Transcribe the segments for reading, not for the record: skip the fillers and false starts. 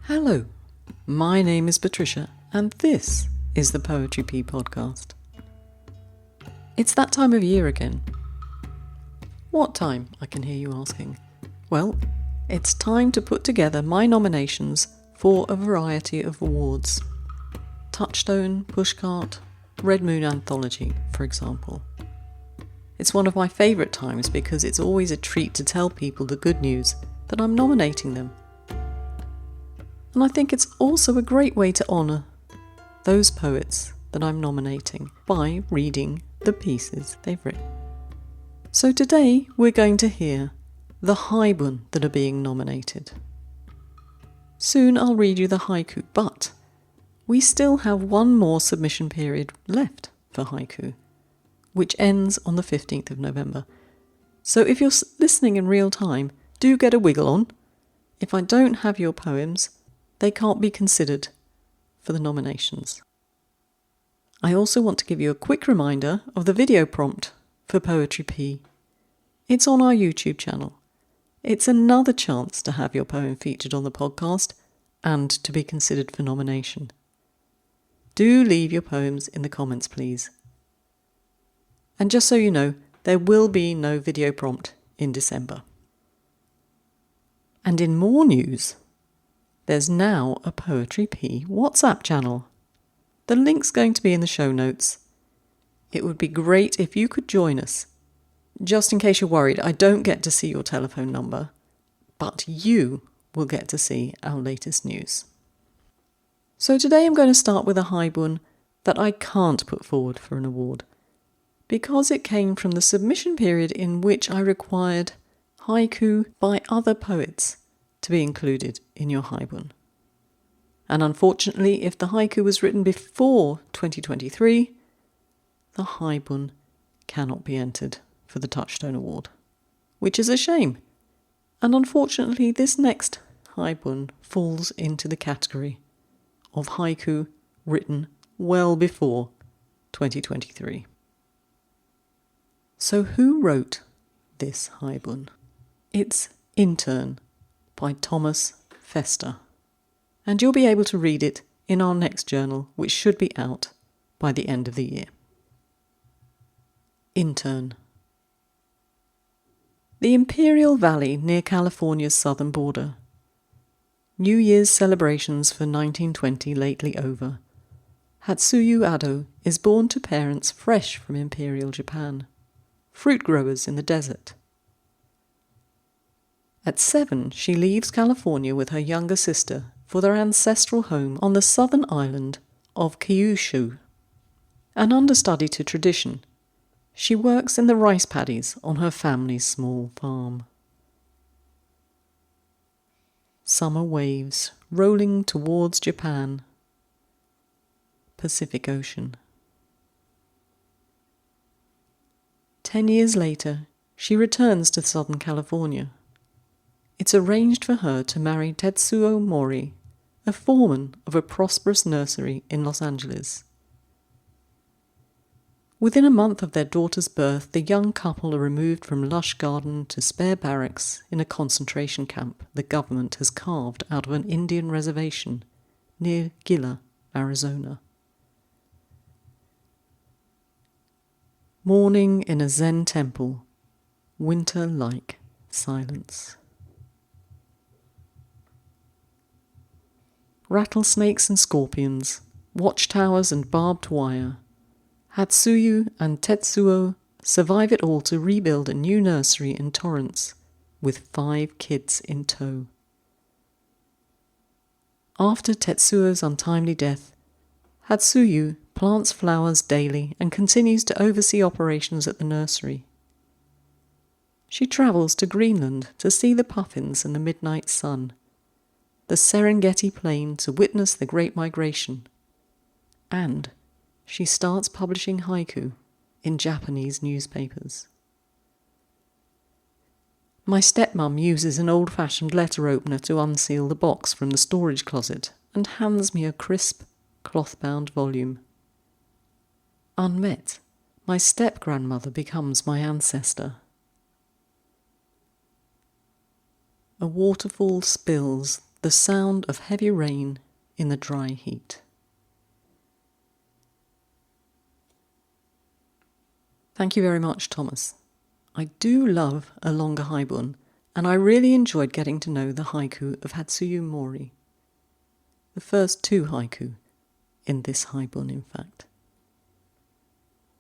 Hello, my name is Patricia and this is the Poetry Pea podcast. It's that time of year again. What time, I can hear you asking? Well, it's time to put together my nominations for a variety of awards. Touchstone, Pushcart, Red Moon Anthology, for example. It's one of my favourite times because it's always a treat to tell people the good news that I'm nominating them. And I think it's also a great way to honour those poets that I'm nominating by reading the pieces they've written. So today we're going to hear the Haibun that are being nominated. Soon I'll read you the haiku, but we still have one more submission period left for haiku, which ends on the 15th of November. So if you're listening in real time, do get a wiggle on. If I don't have your poems, they can't be considered for the nominations. I also want to give you a quick reminder of the video prompt for Poetry Pea. It's on our YouTube channel. It's another chance to have your poem featured on the podcast and to be considered for nomination. Do leave your poems in the comments, please. And just so you know, there will be no video prompt in December. And in more news, there's now a Poetry Pea WhatsApp channel. The link's going to be in the show notes. It would be great if you could join us. Just in case you're worried, I don't get to see your telephone number, but you will get to see our latest news. So today I'm going to start with a haibun that I can't put forward for an award, because it came from the submission period in which I required haiku by other poets to be included in your haibun. And unfortunately, if the haiku was written before 2023, the haibun cannot be entered for the Touchstone Award, which is a shame. And unfortunately, this next haibun falls into the category of haiku written well before 2023. So who wrote this haibun? It's Intern by Thomas Fester. And you'll be able to read it in our next journal, which should be out by the end of the year. Intern. The Imperial Valley near California's southern border. New Year's celebrations for 1920 lately over. Hatsuyu Ado is born to parents fresh from Imperial Japan, fruit growers in the desert. At 7, she leaves California with her younger sister for their ancestral home on the southern island of Kyushu. An understudy to tradition, she works in the rice paddies on her family's small farm. Summer waves rolling towards Japan. Pacific Ocean. 10 years later, she returns to Southern California. It's arranged for her to marry Tetsuo Mori, a foreman of a prosperous nursery in Los Angeles. Within a month of their daughter's birth, the young couple are removed from lush garden to spare barracks in a concentration camp the government has carved out of an Indian reservation near Gila, Arizona. Morning in a Zen temple, winter-like silence. Rattlesnakes and scorpions, watchtowers and barbed wire. Hatsuyu and Tetsuo survive it all to rebuild a new nursery in Torrance with 5 kids in tow. After Tetsuo's untimely death, Hatsuyu plants flowers daily and continues to oversee operations at the nursery. She travels to Greenland to see the puffins and the midnight sun, the Serengeti Plain to witness the Great Migration, and she starts publishing haiku in Japanese newspapers. My stepmum uses an old-fashioned letter opener to unseal the box from the storage closet and hands me a crisp, cloth-bound volume. Unmet, my step-grandmother becomes my ancestor. A waterfall spills the sound of heavy rain in the dry heat. Thank you very much, Thomas. I do love a longer Haibun, and I really enjoyed getting to know the haiku of Hatsuyu Mori. The first 2 haiku in this Haibun, in fact.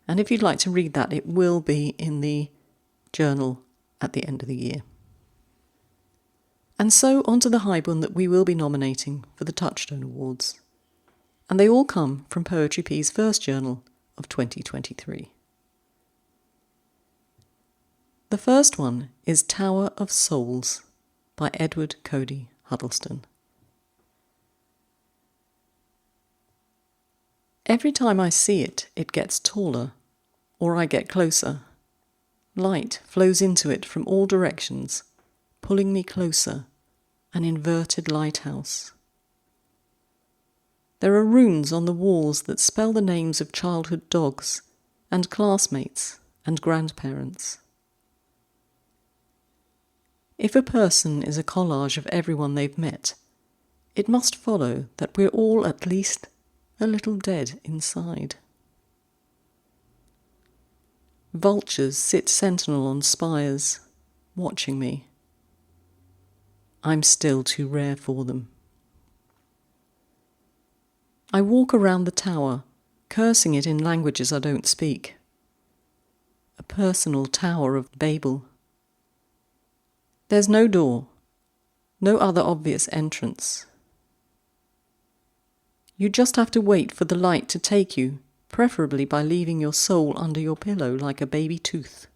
And if you'd like to read that, it will be in the journal at the end of the year. And so on to the Haibun that we will be nominating for the Touchstone Awards. And they all come from Poetry Pea's first journal of 2023. The first one is Tower of Souls by Edward Cody Huddleston. Every time I see it, it gets taller, or I get closer. Light flows into it from all directions, pulling me closer, an inverted lighthouse. There are runes on the walls that spell the names of childhood dogs, and classmates, and grandparents. If a person is a collage of everyone they've met, it must follow that we're all at least a little dead inside. Vultures sit sentinel on spires, watching me. I'm still too rare for them. I walk around the tower, cursing it in languages I don't speak. A personal Tower of Babel. There's no door, no other obvious entrance. You just have to wait for the light to take you, preferably by leaving your soul under your pillow like a baby tooth.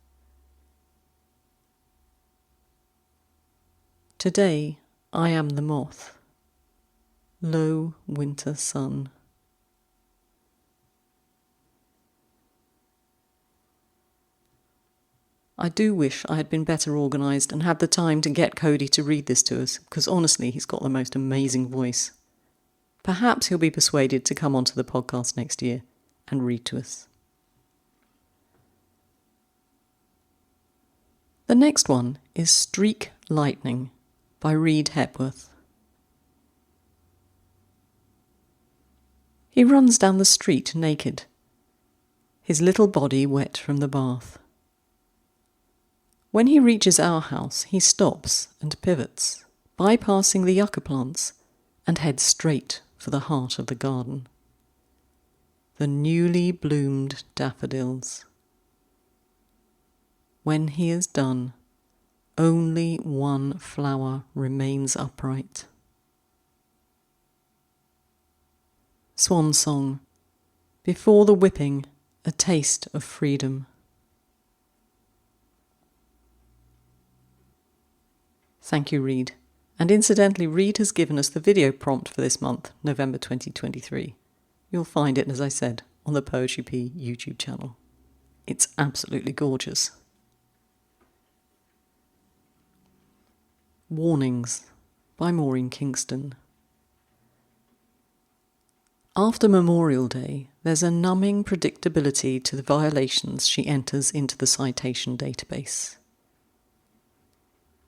Today I am the moth. Low winter sun. I do wish I had been better organised and had the time to get Cody to read this to us, because honestly he's got the most amazing voice. Perhaps he'll be persuaded to come onto the podcast next year and read to us. The next one is Streak Lightning by Reed Hepworth. He runs down the street naked, his little body wet from the bath. When he reaches our house, he stops and pivots, bypassing the yucca plants, and heads straight for the heart of the garden. The newly bloomed daffodils. When he is done, only one flower remains upright. Swan Song. Before the whipping, a taste of freedom. Thank you, Reed. And incidentally, Reed has given us the video prompt for this month, November 2023. You'll find it, as I said, on the Poetry Pea YouTube channel. It's absolutely gorgeous. Warnings by Maureen Kingston. After Memorial Day, there's a numbing predictability to the violations she enters into the citation database.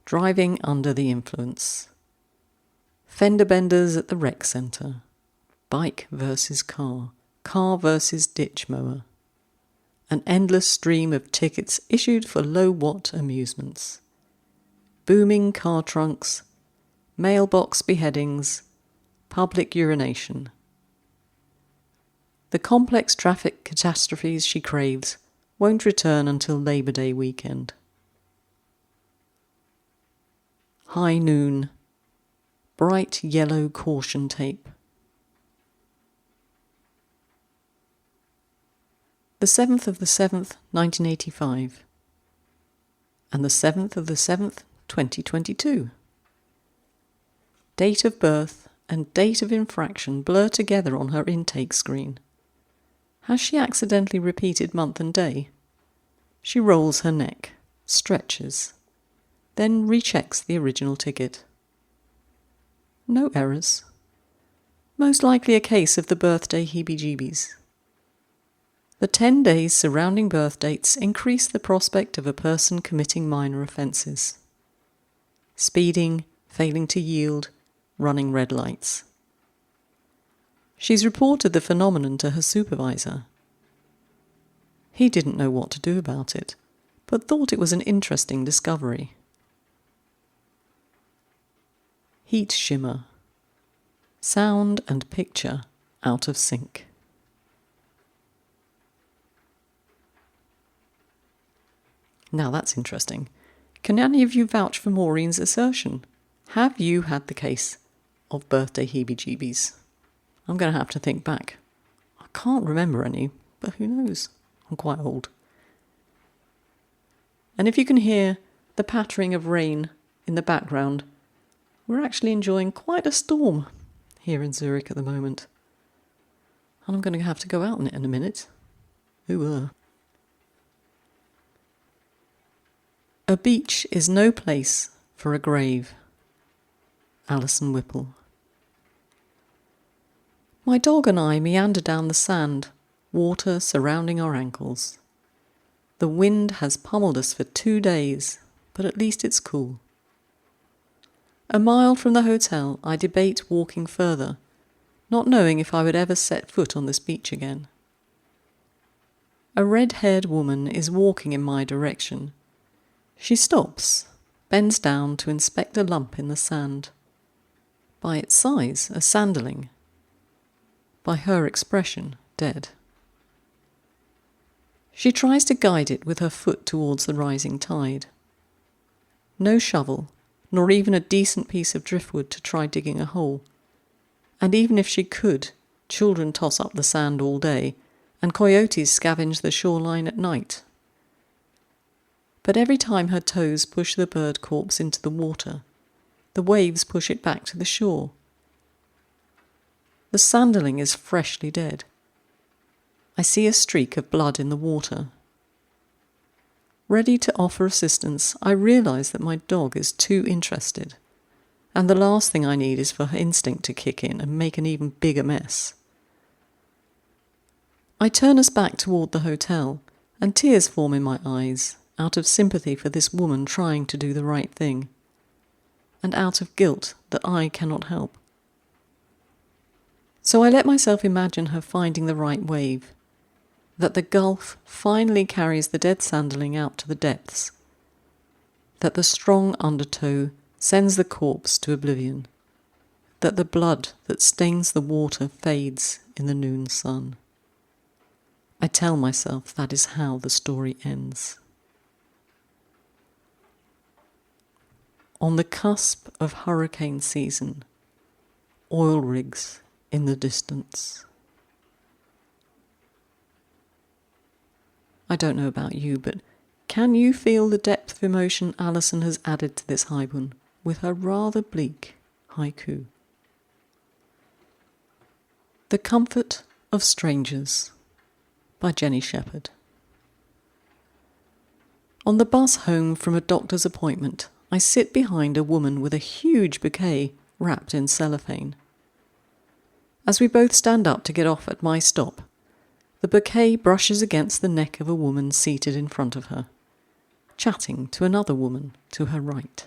Driving under the influence. Fender benders at the rec centre. Bike versus car. Car versus ditch mower. An endless stream of tickets issued for low-watt amusements. Booming car trunks. Mailbox beheadings. Public urination. The complex traffic catastrophes she craves won't return until Labour Day weekend. High noon. Bright yellow caution tape. The 7th of the 7th, 1985. And the 7th of the 7th, 2022. Date of birth and date of infraction blur together on her intake screen. Has she accidentally repeated month and day? She rolls her neck, stretches, then rechecks the original ticket. No errors. Most likely a case of the birthday heebie-jeebies. The 10 days surrounding birth dates increase the prospect of a person committing minor offences. Speeding, failing to yield, running red lights. She's reported the phenomenon to her supervisor. He didn't know what to do about it, but thought it was an interesting discovery. Heat shimmer. Sound and picture out of sync. Now that's interesting. Can any of you vouch for Maureen's assertion? Have you had the case of birthday heebie-jeebies? I'm going to have to think back. I can't remember any, but who knows? I'm quite old. And if you can hear the pattering of rain in the background, we're actually enjoying quite a storm here in Zurich at the moment. And I'm going to have to go out in it in a minute. Ooh. A beach is no place for a grave. Alison Whipple. My dog and I meander down the sand, water surrounding our ankles. The wind has pummeled us for 2 days, but at least it's cool. A mile from the hotel, I debate walking further, not knowing if I would ever set foot on this beach again. A red-haired woman is walking in my direction. She stops, bends down to inspect a lump in the sand. By its size, a sanderling. By her expression, dead. She tries to guide it with her foot towards the rising tide. No shovel, nor even a decent piece of driftwood to try digging a hole. And even if she could, children toss up the sand all day, and coyotes scavenge the shoreline at night. But every time her toes push the bird corpse into the water, the waves push it back to the shore. The sanderling is freshly dead. I see a streak of blood in the water. Ready to offer assistance, I realise that my dog is too interested, and the last thing I need is for her instinct to kick in and make an even bigger mess. I turn us back toward the hotel, and tears form in my eyes, out of sympathy for this woman trying to do the right thing, and out of guilt that I cannot help. So I let myself imagine her finding the right wave, that the gulf finally carries the dead sanderling out to the depths, that the strong undertow sends the corpse to oblivion, that the blood that stains the water fades in the noon sun. I tell myself that is how the story ends. On the cusp of hurricane season, oil rigs in the distance. I don't know about you, but can you feel the depth of emotion Alison has added to this Haibun with her rather bleak haiku? The Comfort of Strangers by Jenny Shepherd. On the bus home from a doctor's appointment, I sit behind a woman with a huge bouquet wrapped in cellophane. As we both stand up to get off at my stop, the bouquet brushes against the neck of a woman seated in front of her, chatting to another woman to her right.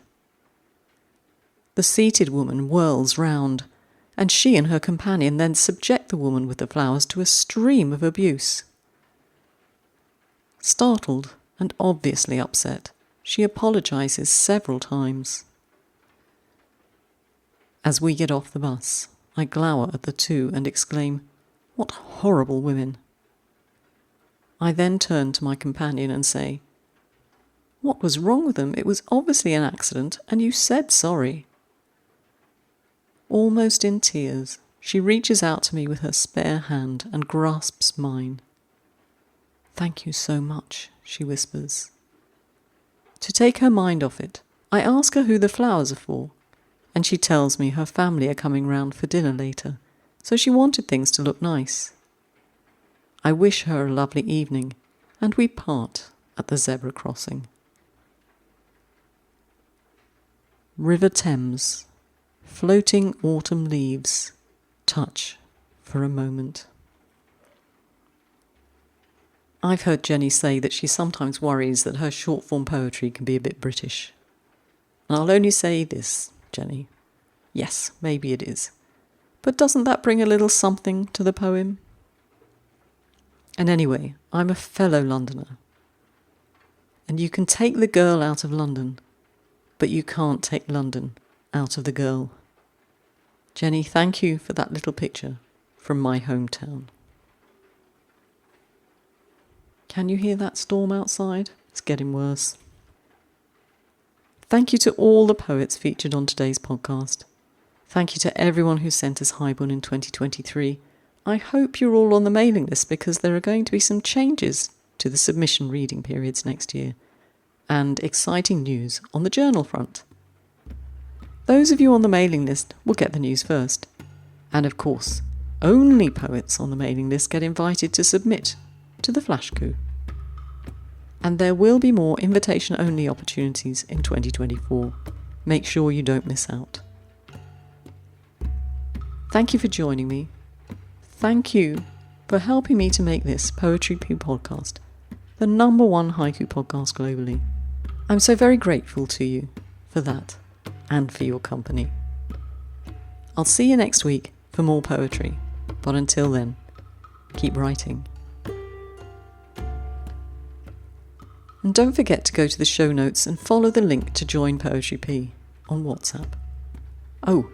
The seated woman whirls round, and she and her companion then subject the woman with the flowers to a stream of abuse. Startled and obviously upset, she apologises several times. As we get off the bus, I glower at the two and exclaim, "What horrible women!" I then turn to my companion and say, "What was wrong with them? It was obviously an accident, and you said sorry." Almost in tears, she reaches out to me with her spare hand and grasps mine. "Thank you so much," she whispers. To take her mind off it, I ask her who the flowers are for, and she tells me her family are coming round for dinner later, so she wanted things to look nice. I wish her a lovely evening, and we part at the zebra crossing. River Thames, floating autumn leaves, touch for a moment. I've heard Jenny say that she sometimes worries that her short-form poetry can be a bit British. And I'll only say this, Jenny. Yes, maybe it is. But doesn't that bring a little something to the poem? And anyway, I'm a fellow Londoner. And you can take the girl out of London, but you can't take London out of the girl. Jenny, thank you for that little picture from my hometown. Can you hear that storm outside? It's getting worse. Thank you to all the poets featured on today's podcast. Thank you to everyone who sent us Haibun in 2023. I hope you're all on the mailing list because there are going to be some changes to the submission reading periods next year and exciting news on the journal front. Those of you on the mailing list will get the news first. And of course, only poets on the mailing list get invited to submit to the Flash Coup. And there will be more invitation-only opportunities in 2024. Make sure you don't miss out. Thank you for joining me. Thank you for helping me to make this Poetry Pea podcast the #1 haiku podcast globally. I'm so very grateful to you for that and for your company. I'll see you next week for more poetry, but until then, keep writing. And don't forget to go to the show notes and follow the link to join Poetry Pea on WhatsApp. Oh,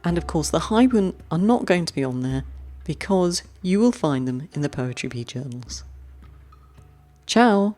and of course the Haibun are not going to be on there because you will find them in the Poetry Pea journals. Ciao!